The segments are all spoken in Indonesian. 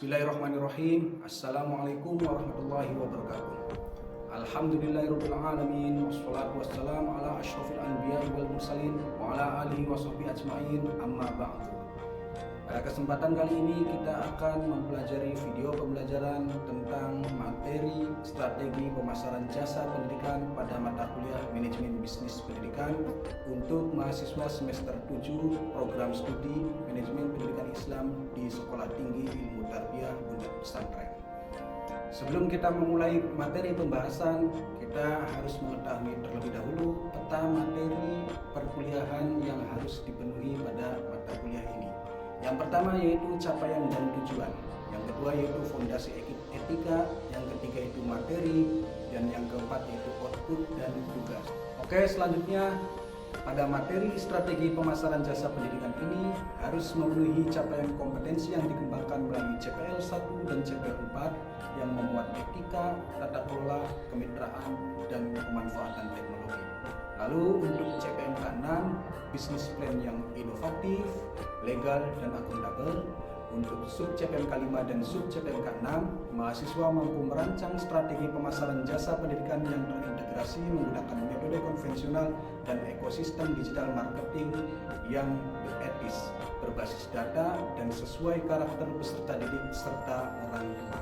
Bismillahirrahmanirrahim. Assalamualaikum warahmatullahi wabarakatuh. Alhamdulillahirabbil alamin wassalatu wassalamu ala asyrofil anbiya'i wal mursalin wa ala alihi wa sahbihi ajmain, amma ba'du. Pada kesempatan kali ini kita akan mempelajari video pembelajaran tentang materi strategi pemasaran jasa pendidikan pada mata kuliah Manajemen Bisnis Pendidikan untuk mahasiswa semester 7 program studi Manajemen Pendidikan Islam di Sekolah Tinggi Ilmu Tarbiyah Pondok Pesantren. Sebelum kita memulai materi pembahasan, kita harus mengetahui terlebih dahulu peta materi perkuliahan yang harus dipenuhi pada mata kuliah ini. Yang pertama yaitu capaian dan tujuan, yang kedua yaitu fondasi etika, yang ketiga itu materi, dan yang keempat yaitu output dan tugas. Oke, selanjutnya pada materi strategi pemasaran jasa pendidikan ini harus memenuhi capaian kompetensi yang dikembangkan melalui CPL 1 dan CPL 4 yang memuat etika, tata kelola, kemitraan, dan pemanfaatan teknologi. Lalu untuk CPM ke-6, bisnis plan yang inovatif, legal, dan akuntabel. Untuk sub CPM ke-5 dan sub CPM ke-6, mahasiswa mampu merancang strategi pemasaran jasa pendidikan yang terintegrasi menggunakan metode konvensional dan ekosistem digital marketing yang beretis, berbasis data, dan sesuai karakter peserta didik serta orang tua.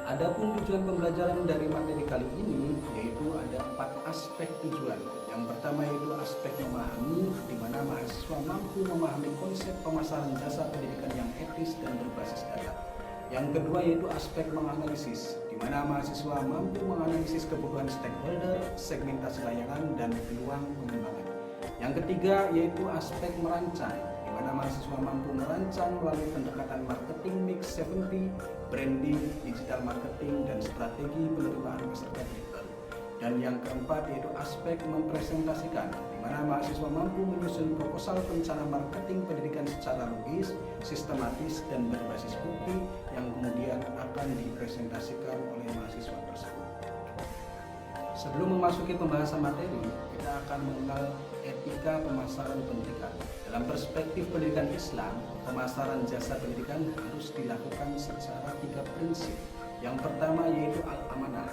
Adapun tujuan pembelajaran dari materi kali ini yaitu ada 4 aspek tujuan. Yang pertama yaitu aspek memahami, di mana mahasiswa mampu memahami konsep pemasaran jasa pendidikan yang etis dan berbasis data. Yang kedua yaitu aspek menganalisis, di mana mahasiswa mampu menganalisis kebutuhan stakeholder, segmentasi layanan, dan peluang pengembangan. Yang ketiga yaitu aspek merancang, di mana mahasiswa mampu merancang melalui pendekatan marketing mix 70, branding, digital marketing, dan strategi penerimaan peserta didik baru. Dan yang keempat yaitu aspek mempresentasikan, di mana mahasiswa mampu menyusun proposal rencana marketing pendidikan secara logis, sistematis, dan berbasis bukti yang kemudian akan dipresentasikan oleh mahasiswa tersebut. Sebelum memasuki pembahasan materi, kita akan mengenal etika pemasaran pendidikan. Dalam perspektif pendidikan Islam, pemasaran jasa pendidikan harus dilakukan secara 3 prinsip. Yang pertama yaitu al-amanah,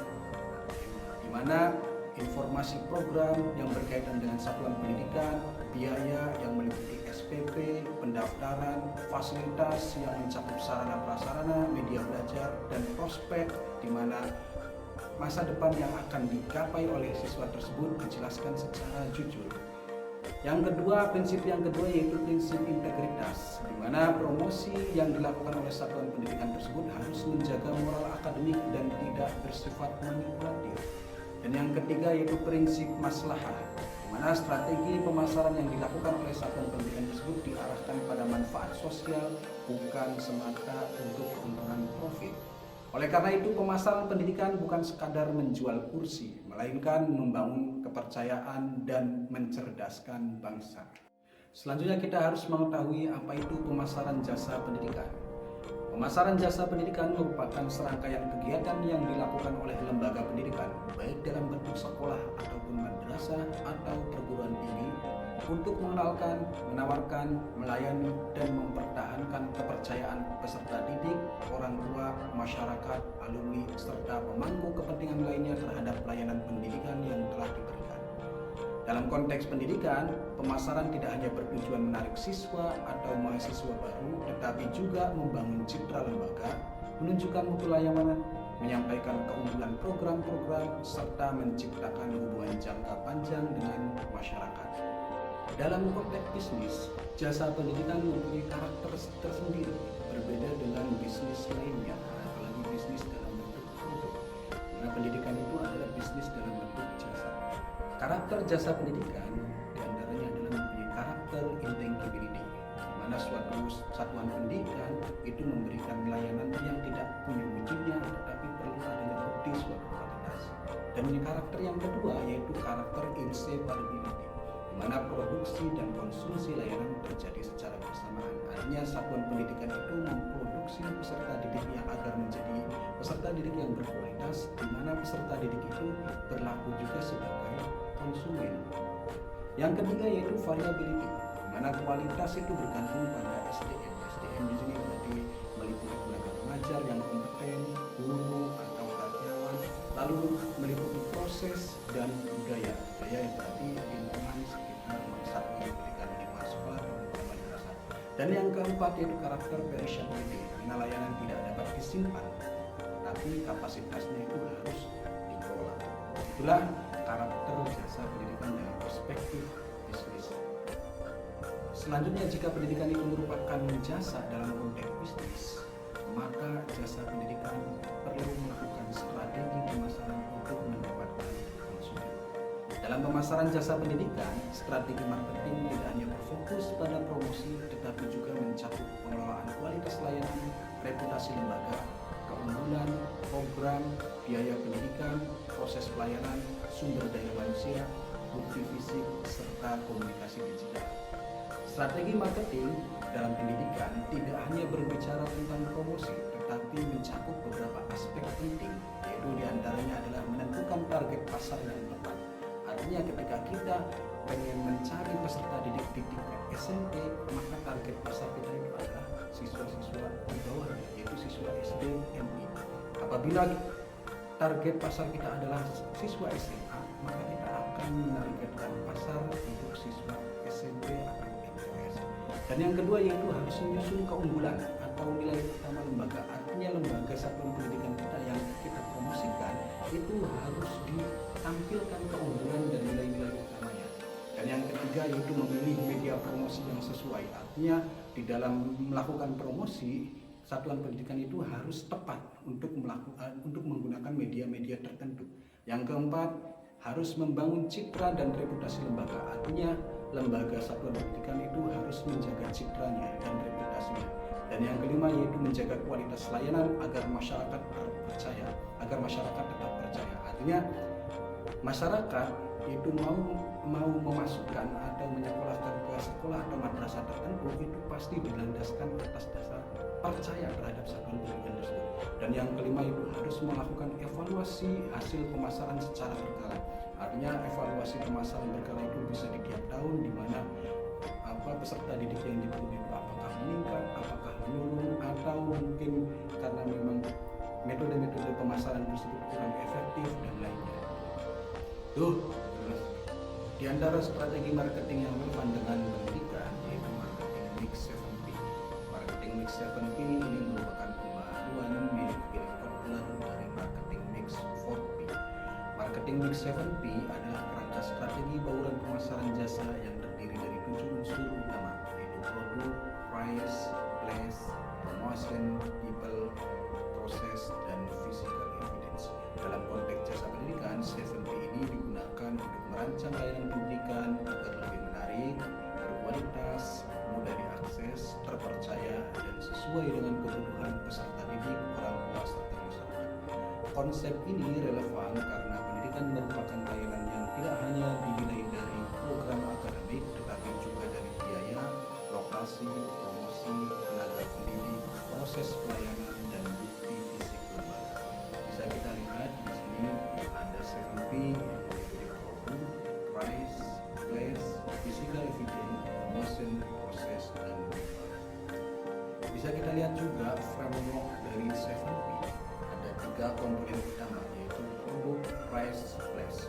di mana informasi program yang berkaitan dengan satuan pendidikan, biaya yang meliputi SPP, pendaftaran, fasilitas yang mencakup sarana prasarana, media belajar, dan prospek di mana masa depan yang akan digapai oleh siswa tersebut dijelaskan secara jujur. Yang kedua, prinsip yang kedua yaitu prinsip integritas, di mana promosi yang dilakukan oleh satuan pendidikan tersebut harus menjaga moral akademik dan tidak bersifat manipulatif. Dan yang ketiga yaitu prinsip maslahah, di mana strategi pemasaran yang dilakukan oleh satuan pendidikan tersebut diarahkan pada manfaat sosial, bukan semata untuk keuntungan profit. Oleh karena itu, pemasaran pendidikan bukan sekadar menjual kursi, melainkan membangun kepercayaan dan mencerdaskan bangsa. Selanjutnya kita harus mengetahui apa itu pemasaran jasa pendidikan. Pemasaran jasa pendidikan merupakan serangkaian kegiatan yang dilakukan oleh lembaga pendidikan, baik dalam bentuk sekolah ataupun madrasah atau perguruan tinggi, untuk mengenalkan, menawarkan, melayani, dan mempertahankan kepercayaan peserta didik, orang tua, masyarakat, alumni, serta pemangku kepentingan lainnya terhadap pelayanan pendidikan yang telah diberikan. Dalam konteks pendidikan, pemasaran tidak hanya bertujuan menarik siswa atau mahasiswa baru, tetapi juga membangun citra lembaga, menunjukkan mutu layanan, menyampaikan keunggulan program-program, serta menciptakan hubungan jangka panjang dengan masyarakat. Dalam konteks bisnis, jasa pendidikan mempunyai karakter tersendiri, berbeda dengan bisnis lainnya, apalagi bisnis dalam bentuk produk. Karena pendidikan itu adalah bisnis dalam bentuk jasa. Karakter jasa pendidikan diantaranya adalah mempunyai karakter intangibility, di mana suatu satuan pendidikan itu memberikan layanan yang tidak punya wujudnya, tetapi perlu adanya bukti suatu kualitas. Dan karakter yang kedua yaitu karakter inseparability, di mana produksi dan konsumsi layanan terjadi secara bersamaan. Artinya satuan pendidikan itu memproduksi peserta didiknya agar menjadi peserta didik yang berkualitas, di mana peserta didik itu berlaku juga sebagai konsumen. Yang ketiga yaitu variability, di mana kualitas itu bergantung pada SDM. SDM di sini berarti meliputi tenaga pengajar, pengajar yang kompeten, guru atau karyawan, lalu meliputi proses dan budaya yang berarti lingkungan sekitar satu pendidikan lingkungan sekolah atau madrasah. Dan yang keempat yaitu karakter perishability, karena layanan tidak dapat disimpan, tapi kapasitasnya itu harus dikelola. Itulah karakter jasa pendidikan dalam perspektif bisnis. Selanjutnya, jika pendidikan itu merupakan jasa dalam konteks bisnis, maka jasa pendidikan perlu melakukan strategi pemasaran untuk mendapatkan konsumen. Dalam pemasaran jasa pendidikan, strategi marketing tidak hanya berfokus pada promosi, tetapi juga mencakup pengelolaan kualitas layanan, reputasi lembaga, keunggulan, program, biaya pendidikan, proses pelayanan, sumber daya manusia, bukti fisik, serta komunikasi digital. Strategi marketing dalam pendidikan tidak hanya berbicara tentang promosi, tetapi mencakup beberapa aspek penting, yaitu diantaranya adalah menentukan target pasar yang tepat. Artinya ketika kita pengen mencari peserta didik di tingkat SMP, maka target pasar kita itu adalah siswa-siswa di bawah, yaitu siswa SD, MI. Apabila target pasar kita adalah siswa SMA, maka kita akan menargetkan pasar untuk siswa SMP atau MTS. Dan yang kedua yaitu harus menyusun keunggulan atau nilai utama lembaga. Artinya lembaga satuan pendidikan kita yang kita promosikan itu harus ditampilkan keunggulan dan nilai-nilai utamanya. Dan yang ketiga yaitu memilih media promosi yang sesuai. Artinya di dalam melakukan promosi, satuan pendidikan itu harus tepat untuk menggunakan media-media tertentu. Yang keempat, harus membangun citra dan reputasi lembaga. Artinya lembaga satuan pendidikan itu harus menjaga citranya dan reputasinya. Dan yang kelima yaitu menjaga kualitas layanan agar masyarakat percaya, agar masyarakat tetap percaya. Artinya masyarakat itu mau memasukkan atau menyekolahkan ke sekolah atau madrasah tertentu itu pasti dilandaskan atas dasar percaya terhadap satuan pendidikan tersebut. Dan yang kelima itu harus melakukan evaluasi hasil pemasaran secara berkala. Artinya evaluasi pemasaran berkala itu bisa di tiap tahun, di mana peserta didik yang diperoleh itu apakah meningkat, apakah menurun, atau mungkin karena memang metode-metode pemasaran tersebut kurang efektif dan lainnya. Di antara strategi marketing yang relevan dengan pendidikan yaitu marketing mix 7P. Marketing mix 7P ini merupakan pembaharuan milik populer dari marketing mix 4P. Marketing mix 7P adalah kerangka strategi bauran pemasaran jasa yang terdiri dari 7 unsur utama, yaitu produk, price, place, promotion, people, process, dan physical evidence. Dalam konteks jasa pendidikan, 7P ini digunakan untuk merancang layanan pendidikan agar lebih menarik, berkualitas, mudah diakses, terpercaya, dan sesuai dengan kebutuhan peserta didik, orang tua, serta masyarakat. Konsep ini relevan karena pendidikan merupakan layanan yang tidak hanya dinilai dari program akademik, tetapi juga dari biaya, lokasi, promosi, tenaga pendidik, proses pelayanan, dan bukti fisik lembaga. Bisa kita lihat di sini ada 7P, price, place, physical evidence, promotion, proses, dan people. Bisa kita lihat juga framework dari 7P. Ada 3 komponen utama, yaitu produk, price, place.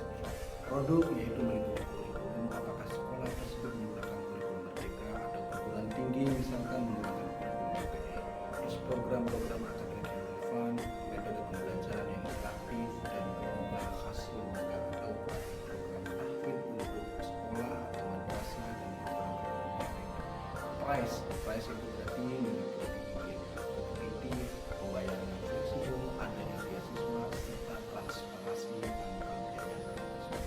Produk yaitu meliputi kurikulum, apakah sekolah tersebut menggunakan kurikulum merdeka atau perguruan tinggi misalkan menggunakan kurikulum PPE. Terus program-program akademik yang relevan, metode pembelajaran yang interaktif, dan keunggulan khas lembaga atau program tahfidz untuk sekolah atau madrasah dan program-program lain. Price itu berarti meliputi kompetitif, pembayaran yang fleksibel, adanya beasiswa, serta transparansi tanpa biaya transfer.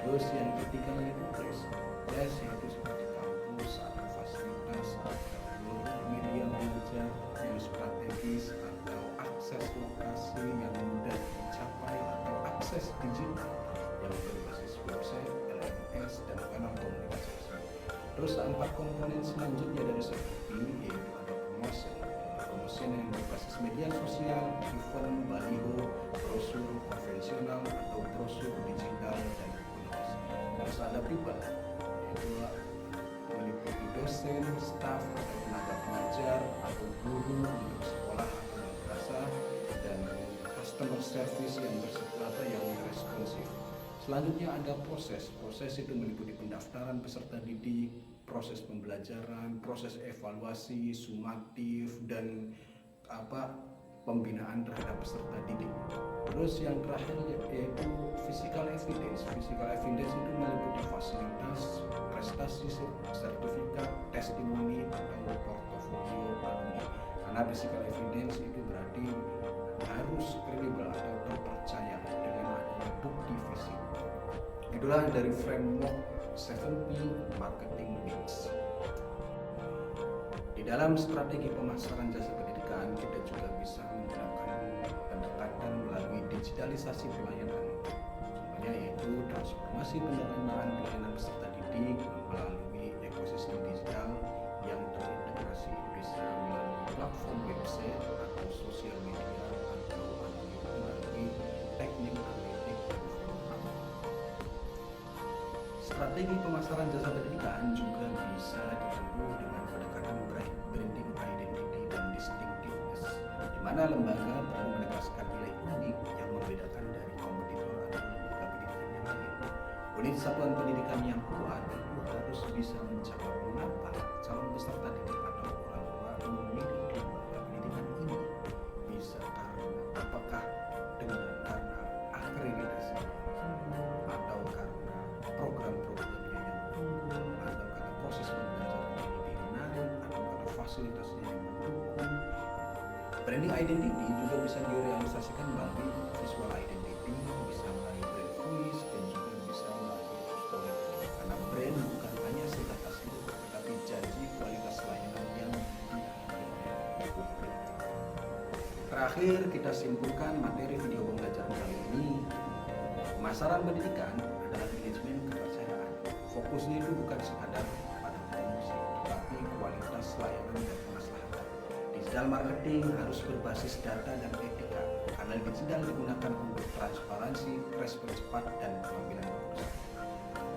Terus yang ketiga yaitu place. Place yaitu seperti kampus atau fasilitas atau media belajar yang strategis atau akses lokasi yang mudah dicapai atau akses digital yang berbasis website, LMS, dan kanal komunikasi tersebut. Terus 4 komponen selanjutnya dari 7P yaitu ada promotion. Promotion yang berbasis media sosial, event, baliho, brosur konvensional atau brosur digital, dan e-commerce. Terus ada people, yaitu meliputi dosen, staf, atau tenaga pengajar atau guru untuk sekolah atau customer service yang yang responsif. Selanjutnya ada proses itu meliputi pendaftaran peserta didik, proses pembelajaran, proses evaluasi, sumatif, dan pembinaan terhadap peserta didik. Terus yang terakhir yaitu physical evidence. Physical evidence itu meliputi fasilitas, prestasi, sertifikat, testimoni atau portofolio alumni. Karena physical evidence itu berarti harus kredibel atau terpercaya dengan adanya bukti fisik. Itulah dari framework 7P marketing mix. Di dalam strategi pemasaran jasa pendidikan, kita juga bisa menggunakan pendekatan melalui digitalisasi pelayanan. Contohnya yaitu transformasi penerimaan pelayanan peserta didik melalui ekosistem digital yang terintegrasi, bisa melalui platform website atau sosial media atau melalui teknik analitik dan format. Strategi pemasaran jasa pendidikan juga bisa ditempuh dengan pendekatan branding identity dan distinctiveness, di mana lembaga perlu menegaskan nilai unik yang membedakan dari kompetitor atau lembaga pendidikan yang lain. Unit satuan pendidikan yang kuat itu harus bisa menjawab mengapa calon peserta didik atau orang tua memilih lembaga pendidikan ini. Bisa apakah karena akreditasi atau karena program-programnya yang unggul, atau karena proses pembelajaran yang lebih menarik, atau karena fasilitasnya yang mendukung. Branding identity juga bisa direalisasikan melalui visual identity, bisa melalui brand voice, dan juga bisa melalui storytelling. Karena brand bukan hanya sebatas itu, tapi janji kualitas layanan yang dihadirkan publik. Terakhir, kita simpulkan materi video pembelajaran kali ini. Pemasaran pendidikan adalah manajemen kepercayaan. Fokusnya itu bukan sekadar pada promosi, tetapi kualitas layanan dan kemaslahatan. Digital marketing harus berbasis data dan etika, karena digital digunakan untuk transparansi, respon cepat, dan pengambilan keputusan.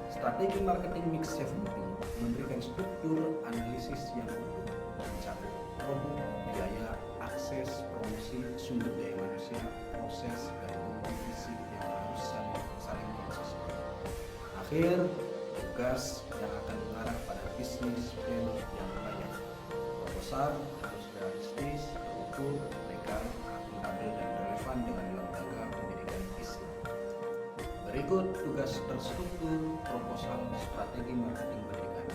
Strategi marketing mix 7P memberikan struktur analisis yang utuh, mencakup produk, biaya, akses, promosi, sumber daya manusia, proses, dan bukti fisik yang harus saling konsisten. Akhir, tugas yang akan mengarah pada bisnis brand yang layak. Proposal harus realistis, terukur, legal, akuntabel, dan relevan dengan lembaga pendidikan Islam. Berikut tugas terstruktur proposal strategi marketing pendidikan.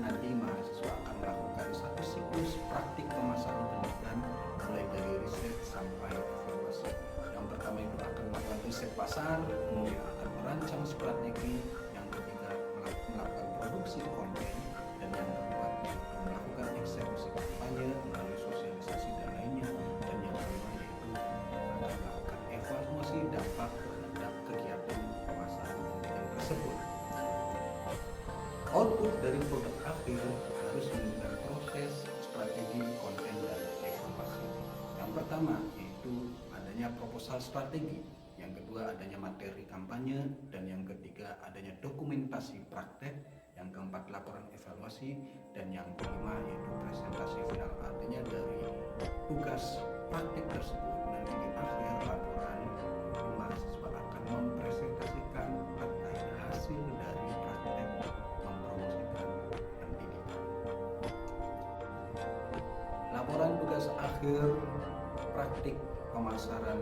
Nanti mahasiswa akan melakukan satu siklus praktik pemasaran pendidikan mulai dari riset sampai evaluasi. Yang pertama itu akan melakukan riset pasar, kemudian akan merancang strategi, yang ketiga melakukan produksi konten, dan yang keempat melakukan eksekusi kampanye melalui sosialisasi dan lainnya, dan yang kelima yaitu akan melakukan evaluasi dampak terhadap kegiatan pemasaran pendidikan tersebut. Output dari produk akhir harus menggunakan proses, strategi, konten, dan evaluasi. Yang pertama yaitu adanya proposal strategi, yang kedua adanya materi kampanye, dan yang ketiga adanya dokumentasi praktek, yang keempat laporan evaluasi, dan yang kelima yaitu presentasi final. Artinya dari tugas praktik tersebut nanti di akhir laporan mahasiswa akan mempresentasikan terkait hasil dari praktek mempromosikan pendidikan. Laporan tugas akhir praktik pemasaran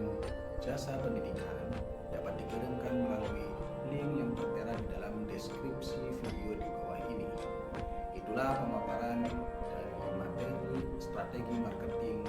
jasa pendidikan dapat dikirimkan melalui link yang tertera di dalam deskripsi video di bawah ini. Itulah pemaparan dari materi strategi marketing